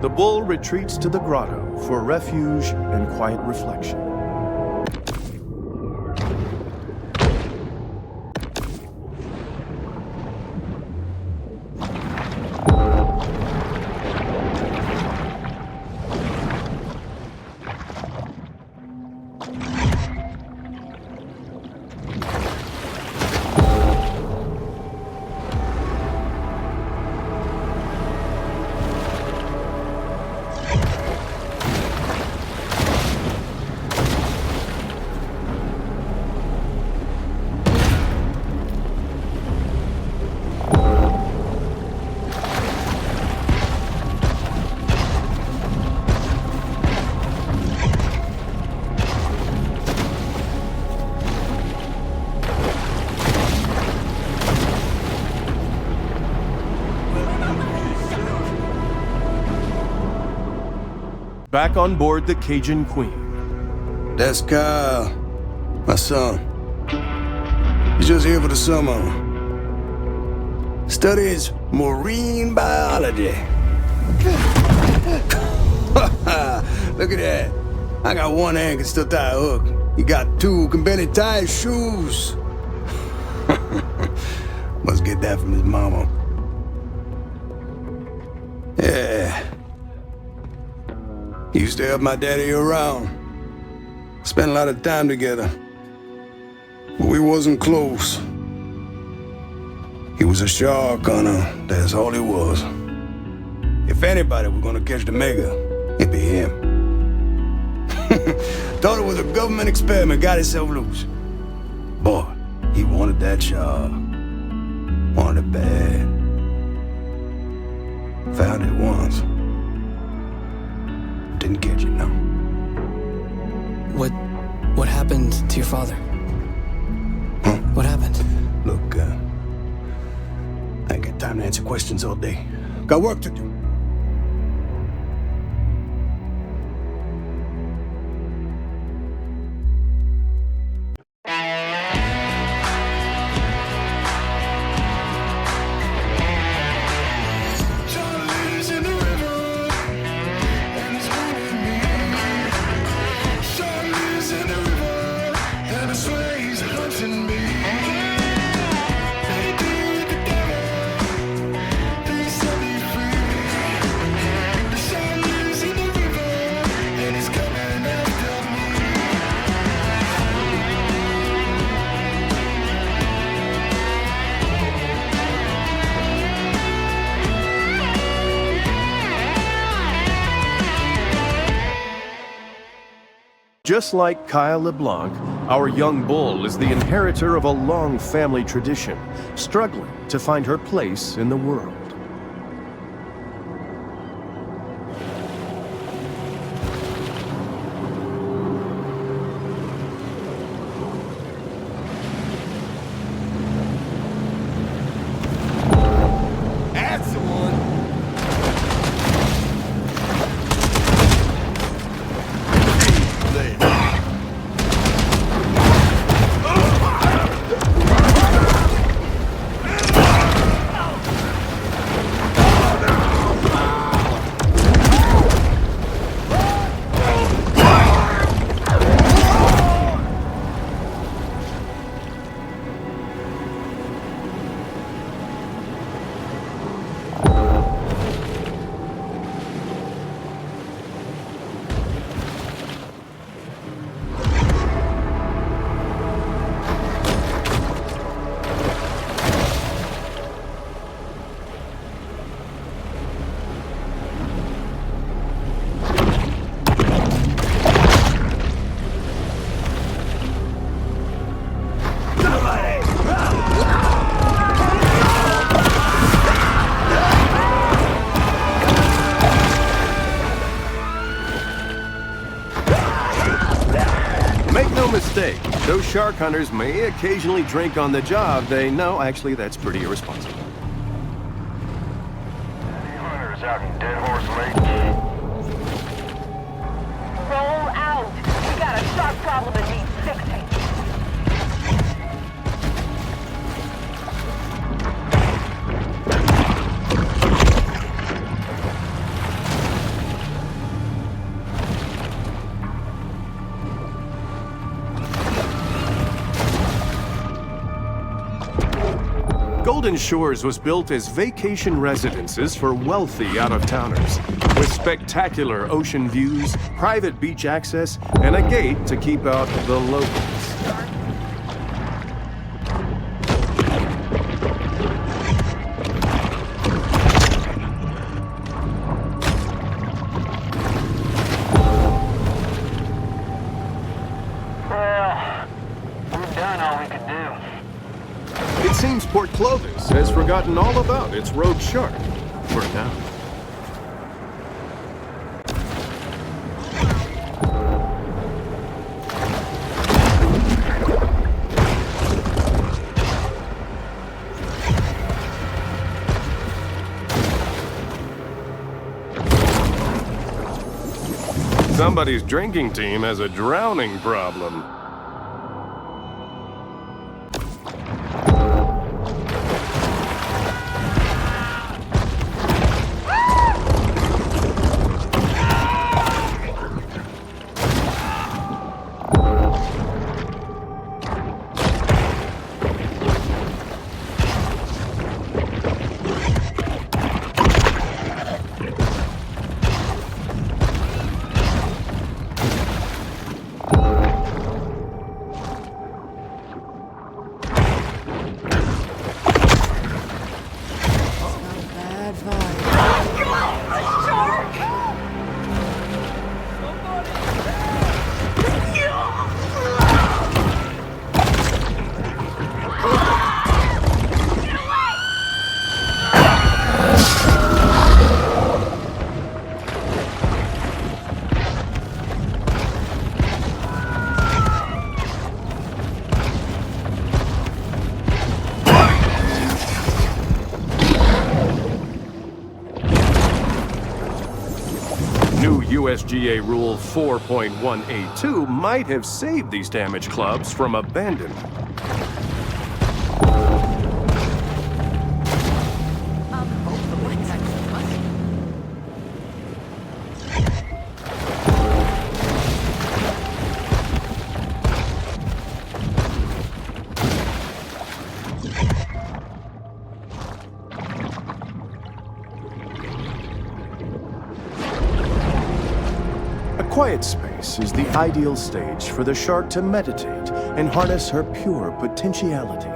The bull retreats to the grotto for refuge and quiet reflection. Back on board the Cajun Queen. That's Kyle, my son. He's just here for the summer. Studies marine biology. Look at that. I got one hand can still tie a hook. He got two can barely tie his shoes. Must get that from his mama. Yeah. He used to help my daddy around. Spent a lot of time together. But we wasn't close. He was a shark hunter, that's all he was. If anybody was gonna catch the mega, it'd be him. Thought it was a government experiment, got himself loose. Boy, he wanted that shark. Wanted it bad. Found it once. Didn't catch it, no. What happened to your father? Huh? What happened? Look, I ain't got time to answer questions all day. Got work to do. Just like Kyle LeBlanc, our young bull is the inheritor of a long family tradition, struggling to find her place in the world. Mistake. Those shark hunters may occasionally drink on the job. They know, actually, that's pretty irresponsible. Any hunters out in Dead Horse Lake? Roll out. We got a shark problem that needs fixing. Golden Shores was built as vacation residences for wealthy out-of-towners, with spectacular ocean views, private beach access, and a gate to keep out the locals. Well, we've done all we could do. It seems Port Clovis has forgotten all about its rogue shark, for now. Somebody's drinking team has a drowning problem. Bad vibe. New USGA Rule 4.1A2 might have saved these damaged clubs from abandonment. A quiet space is the ideal stage for the shark to meditate and harness her pure potentiality.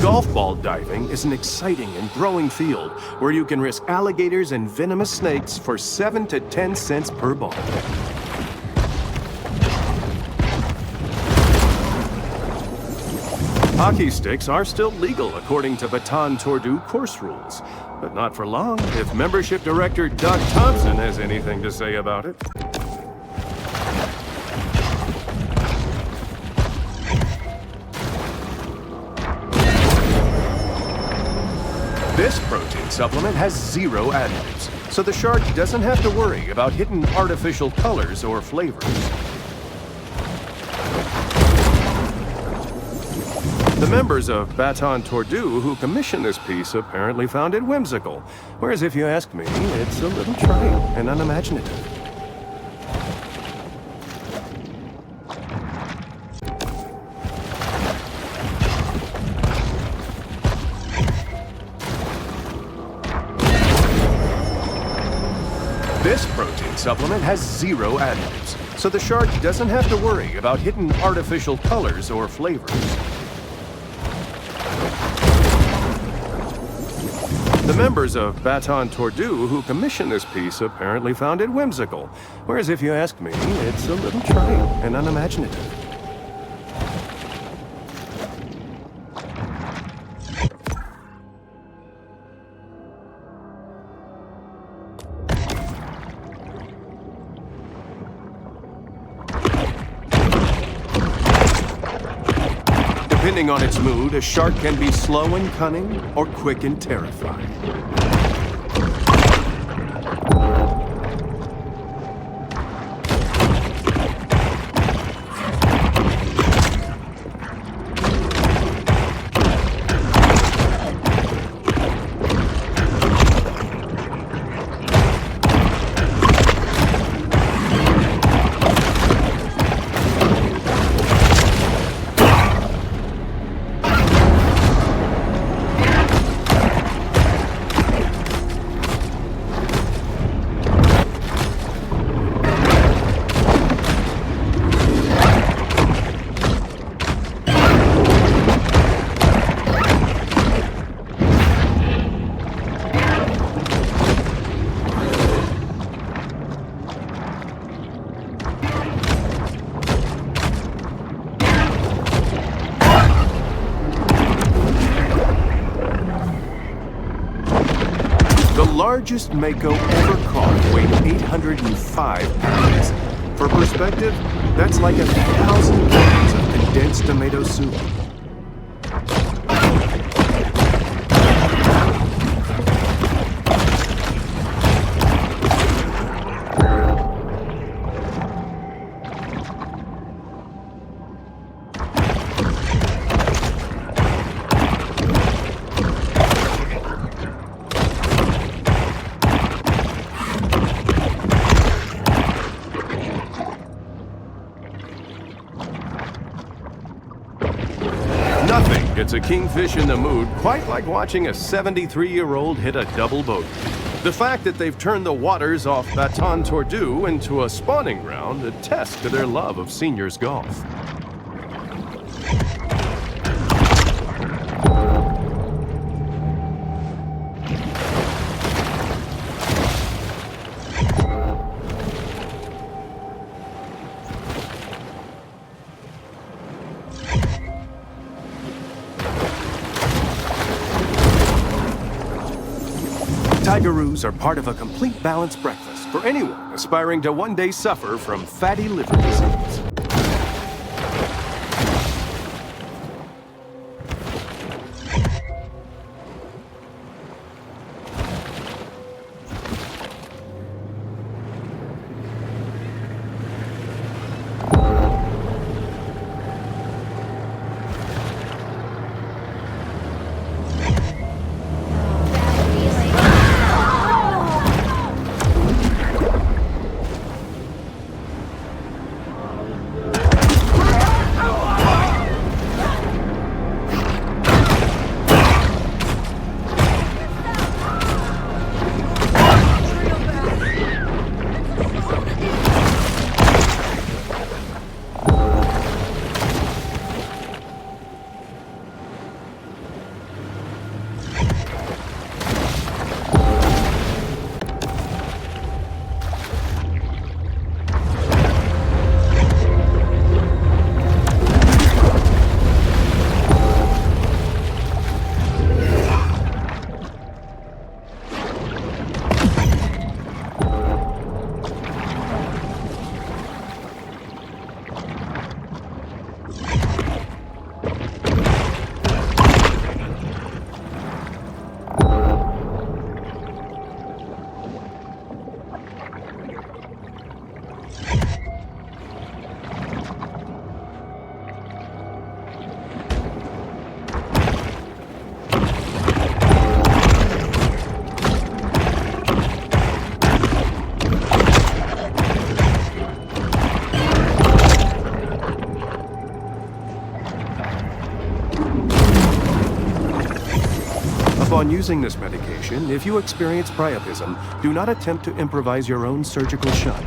Golf ball diving is an exciting and growing field where you can risk alligators and venomous snakes for 7 to 10 cents per ball. Hockey sticks are still legal according to Baton Tordu course rules, but not for long if membership director Doug Thompson has anything to say about it. This protein supplement has 0 additives, so the shark doesn't have to worry about hidden artificial colors or flavors. The members of Baton Tordu who commissioned this piece apparently found it whimsical, whereas if you ask me, it's a little trite and unimaginative. supplement has 0 additives, so the shark doesn't have to worry about hidden artificial colors or flavors. The members of Baton Tordu who commissioned this piece apparently found it whimsical, whereas if you ask me, it's a little trite and unimaginative. Depending on its mood, a shark can be slow and cunning or quick and terrifying. The largest mako ever caught weighed 805 pounds. For perspective, that's like 1,000 pounds of condensed tomato soup. Nothing gets a kingfish in the mood quite like watching a 73-year-old hit a double bogey. The fact that they've turned the waters off Baton Tordu into a spawning ground attests to their love of seniors golf. Tigeroos are part of a complete balanced breakfast for anyone aspiring to one day suffer from fatty liver disease. Upon using this medication, if you experience priapism, do not attempt to improvise your own surgical shunt.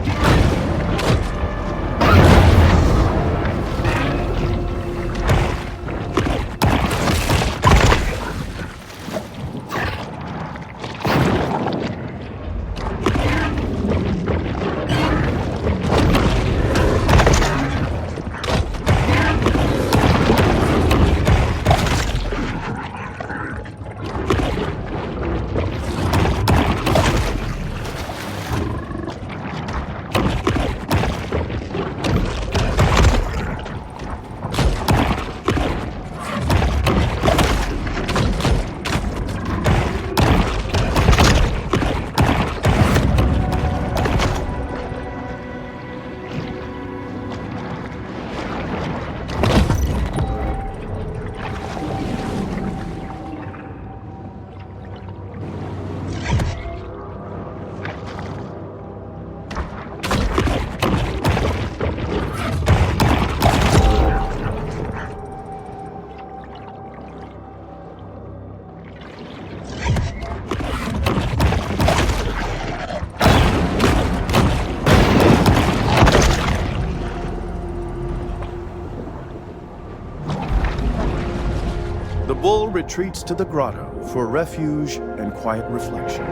The bull retreats to the grotto for refuge and quiet reflection.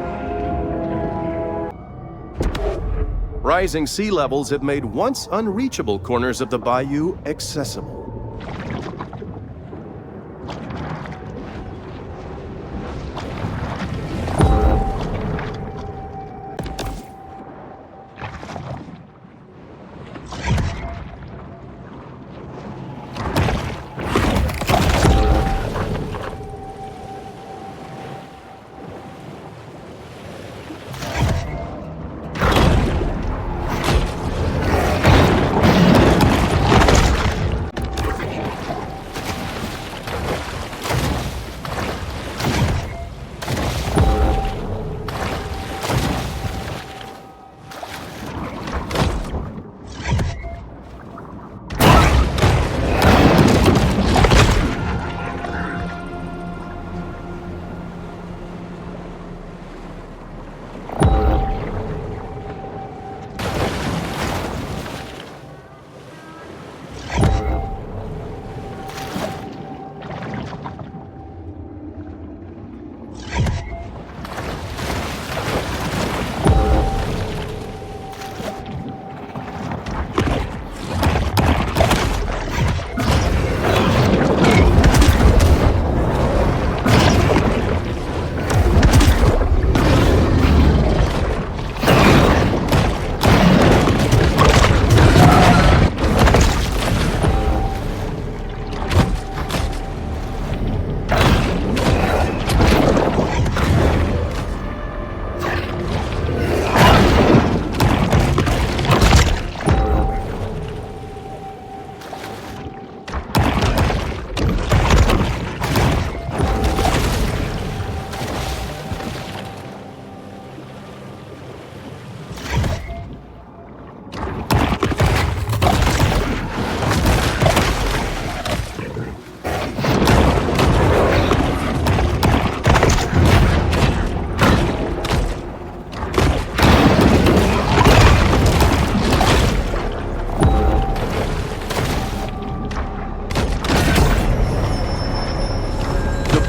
Rising sea levels have made once unreachable corners of the bayou accessible.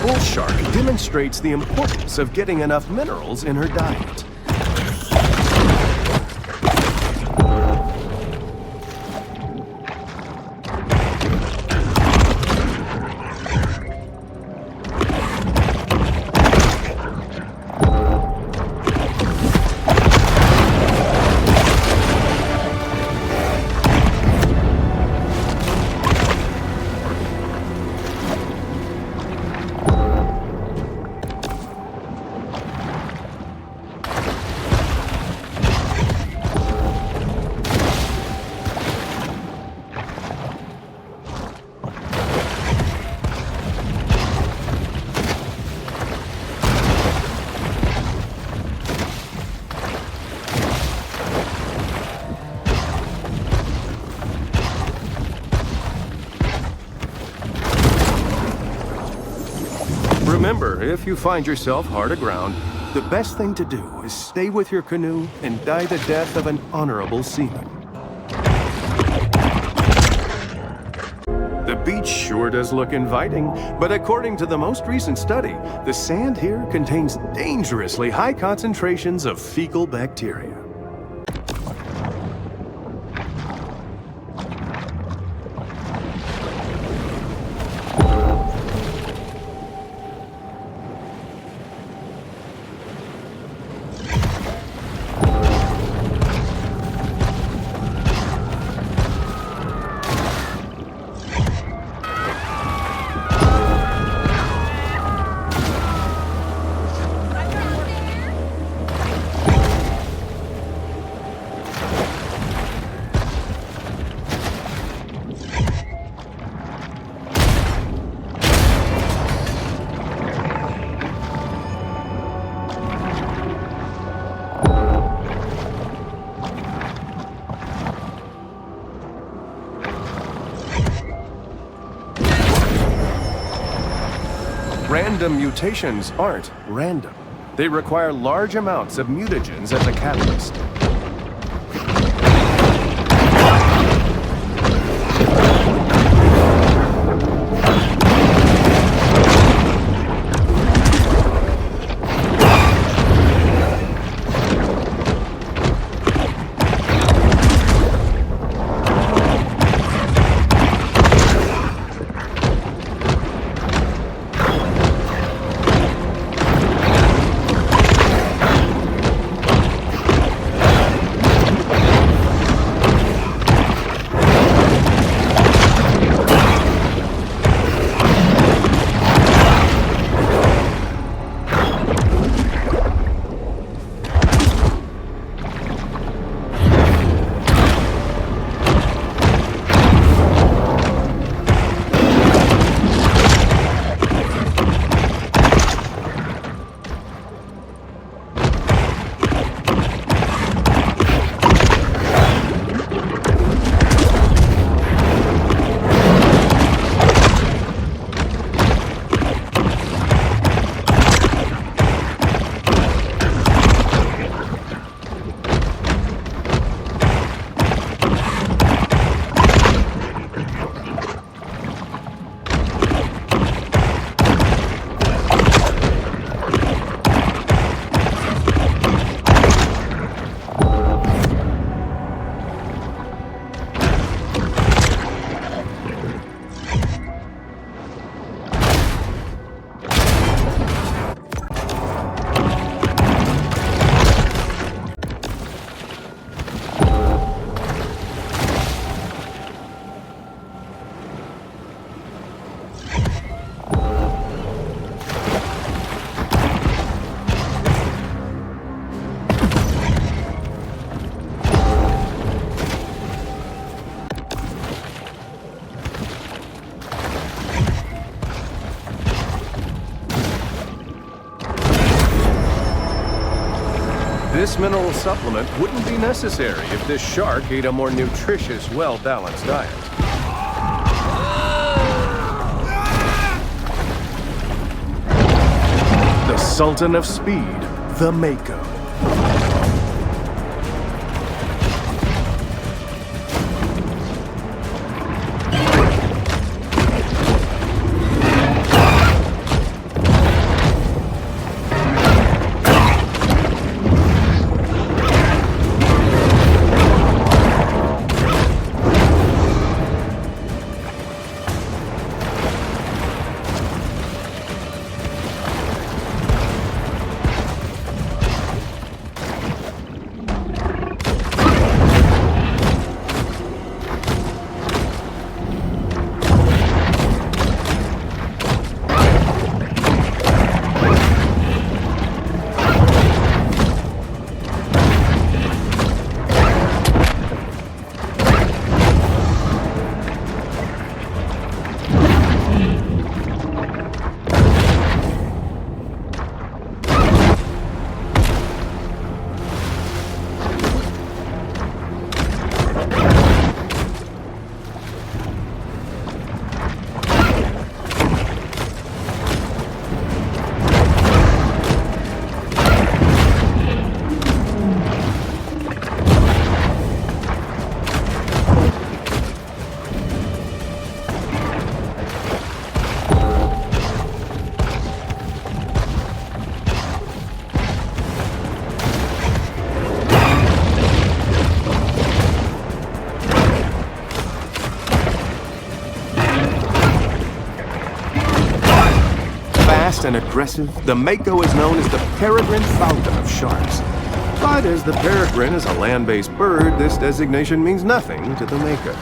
Bull shark demonstrates the importance of getting enough minerals in her diet. Remember, if you find yourself hard aground, the best thing to do is stay with your canoe and die the death of an honorable seaman. The beach sure does look inviting, but according to the most recent study, the sand here contains dangerously high concentrations of fecal bacteria. Random mutations aren't random. They require large amounts of mutagens as a catalyst. This mineral supplement wouldn't be necessary if this shark ate a more nutritious, well-balanced diet. The Sultan of Speed, the Mako. Fast and aggressive, the Mako is known as the peregrine falcon of sharks. But as the peregrine is a land-based bird, this designation means nothing to the Mako.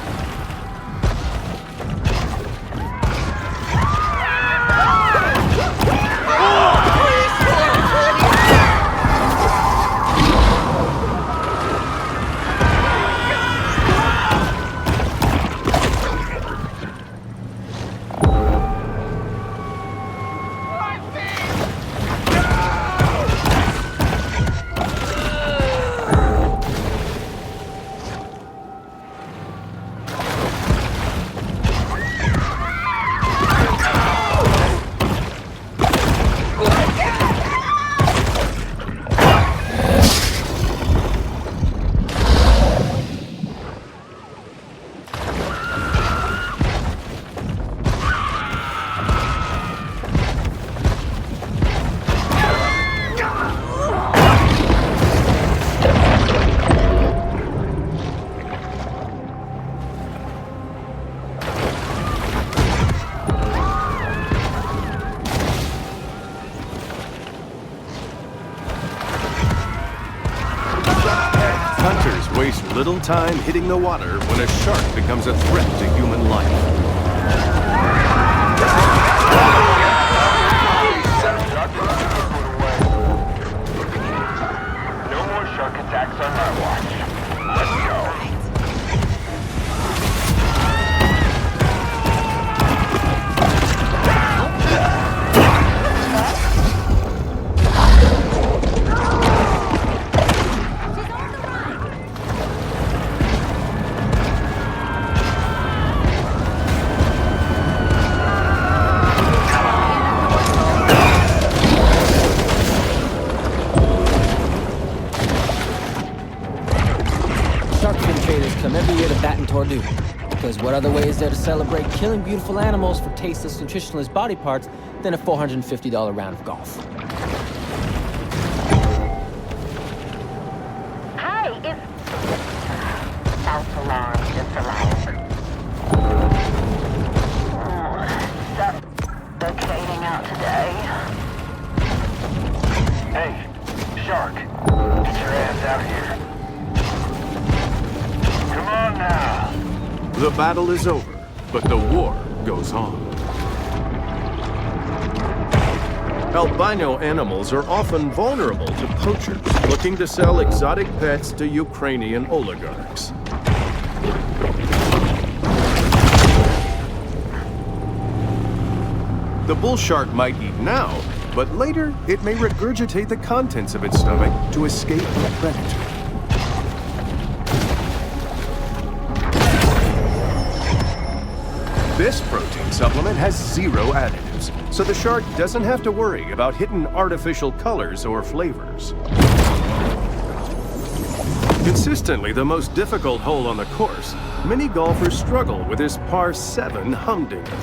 Hunters waste little time hitting the water when a shark becomes a threat to human life. No more shark attacks on my watch. Let's go. Shark fin traders come every year to Baton Tordu. Because what other way is there to celebrate killing beautiful animals for tasteless, nutritionless body parts than a $450 round of golf? Hey, it's... False alarm disallowed. Stop fading out today. Hey, shark. Get your ass out here. Come on now. The battle is over, but the war goes on. Albino animals are often vulnerable to poachers looking to sell exotic pets to Ukrainian oligarchs. The bull shark might eat now, but later it may regurgitate the contents of its stomach to escape a predator. This protein supplement has 0 additives, so the shark doesn't have to worry about hidden artificial colors or flavors. Consistently the most difficult hole on the course, many golfers struggle with this par 7 humdinger.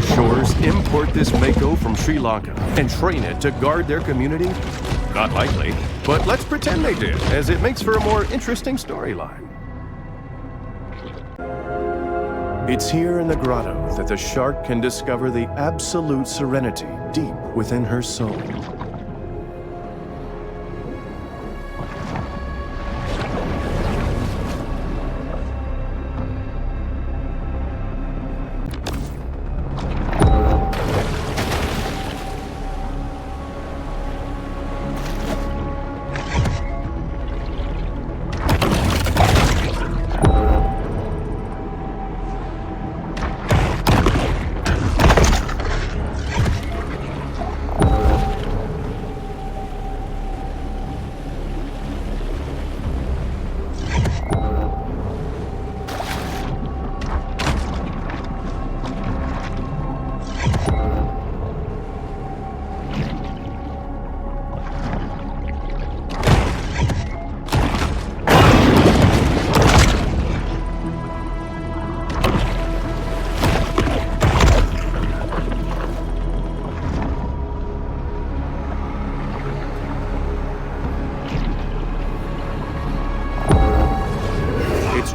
shores import this mako from Sri Lanka and train it to guard their community? Not likely, but let's pretend they did, as it makes for a more interesting storyline. It's here in the grotto that the shark can discover the absolute serenity deep within her soul.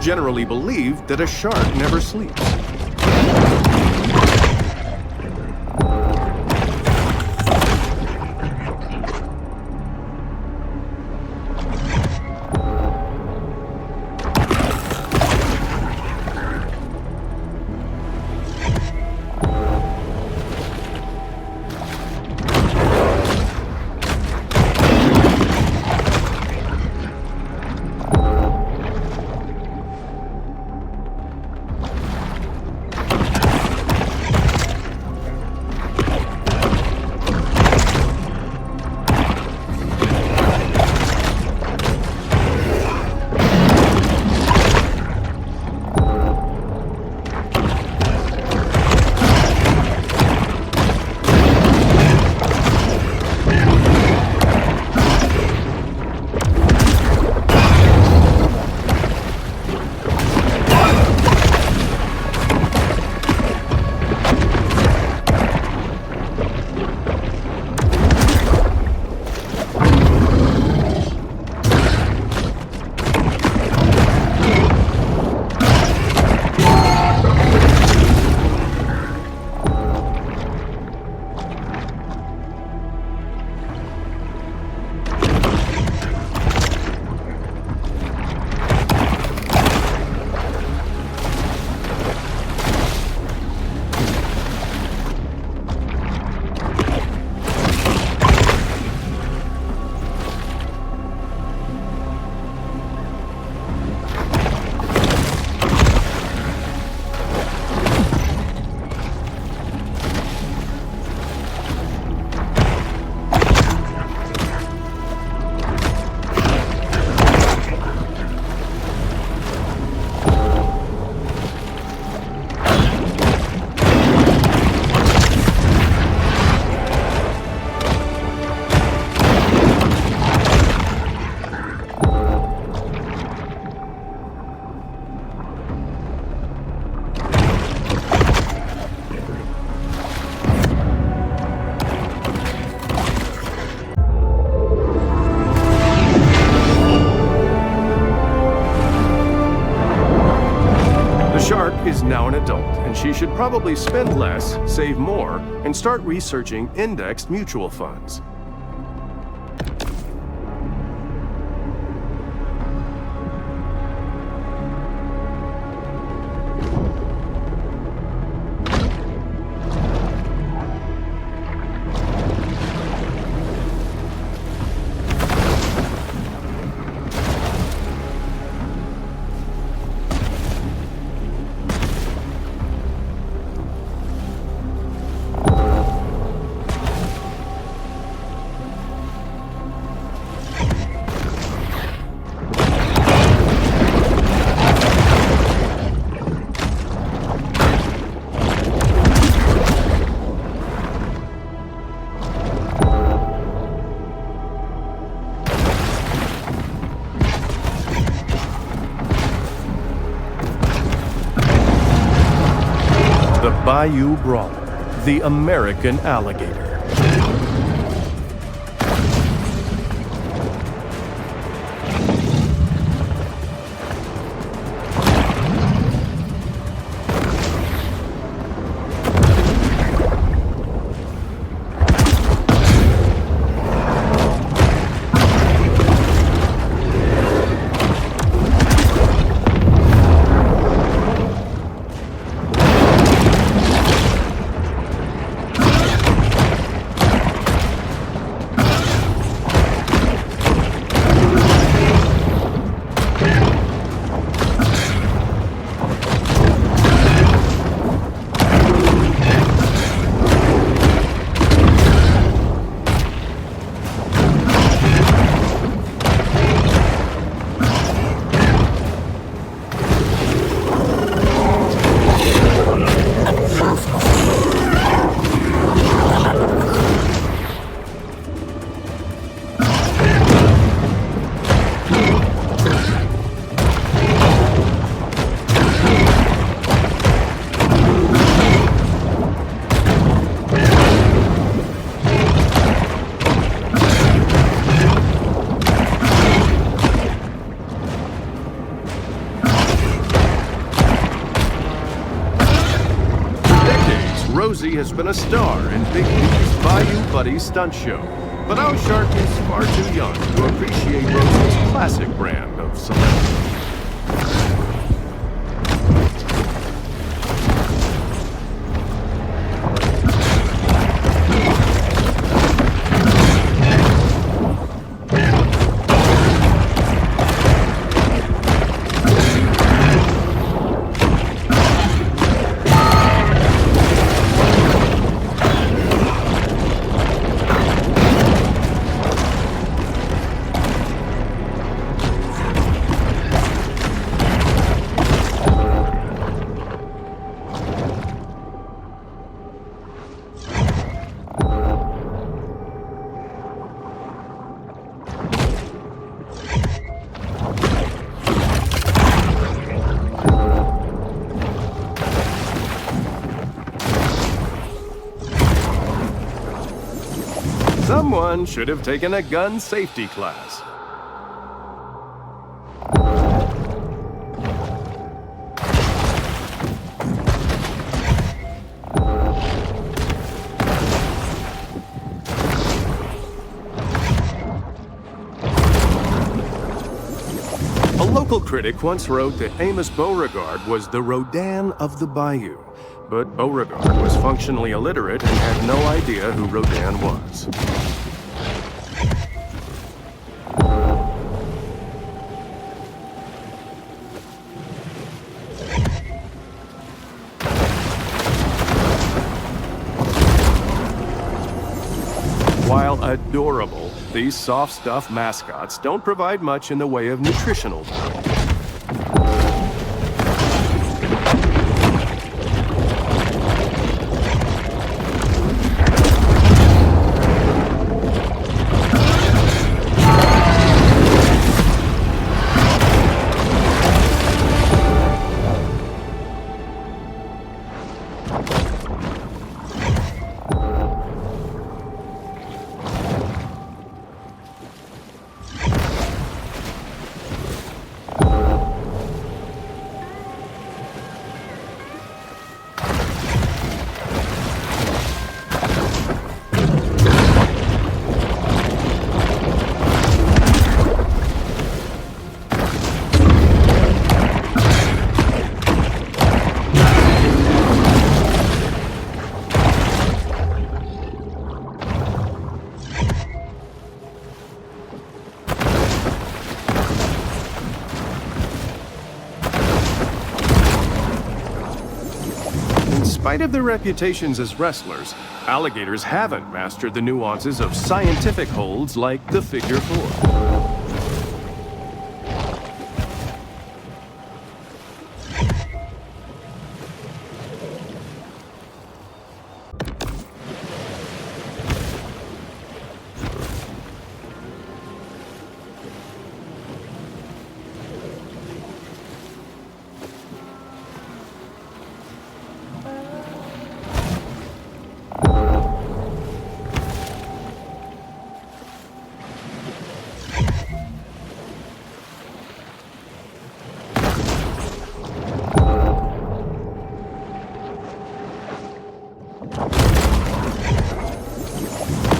Generally believed that a shark never sleeps. Is now an adult, and she should probably spend less, save more, and start researching indexed mutual funds. Bayou Brawler. the American alligator. Rosie has been a star in Big B's Bayou Buddy stunt show, but our shark is far too young to appreciate Rosie's classic brand of celebrity. Someone should have taken a gun safety class. A local critic once wrote that Amos Beauregard was the Rodin of the Bayou. But Beauregard was functionally illiterate and had no idea who Rodin was. While adorable, these soft stuff mascots don't provide much in the way of nutritional value. In spite of their reputations as wrestlers, alligators haven't mastered the nuances of scientific holds like the figure four.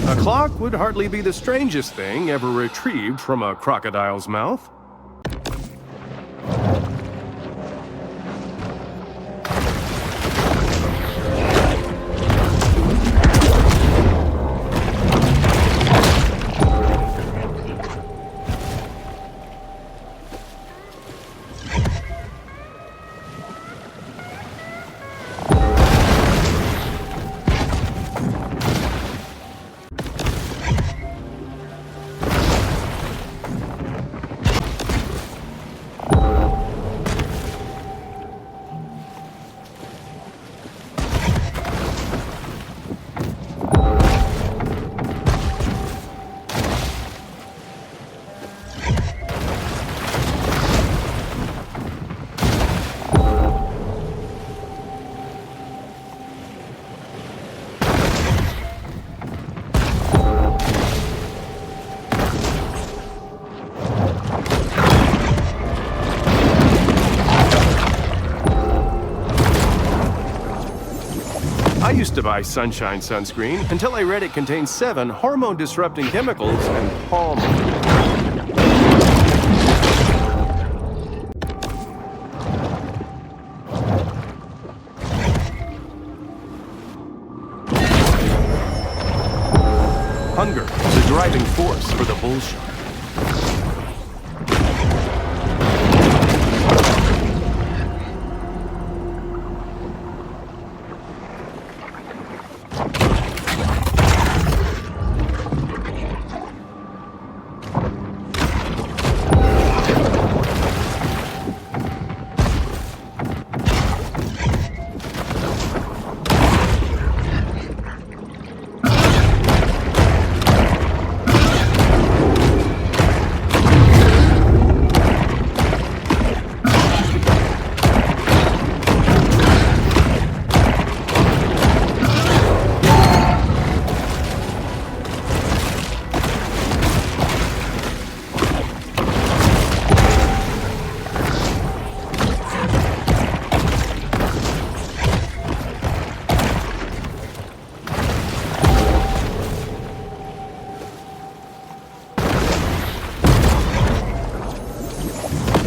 A clock would hardly be the strangest thing ever retrieved from a crocodile's mouth. I used to buy Sunshine sunscreen until I read it contains 7 hormone-disrupting chemicals and palm oil. Hunger is a driving force for the bull shark.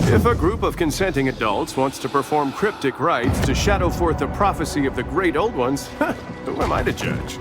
If a group of consenting adults wants to perform cryptic rites to shadow forth the prophecy of the great old ones, who am I to judge?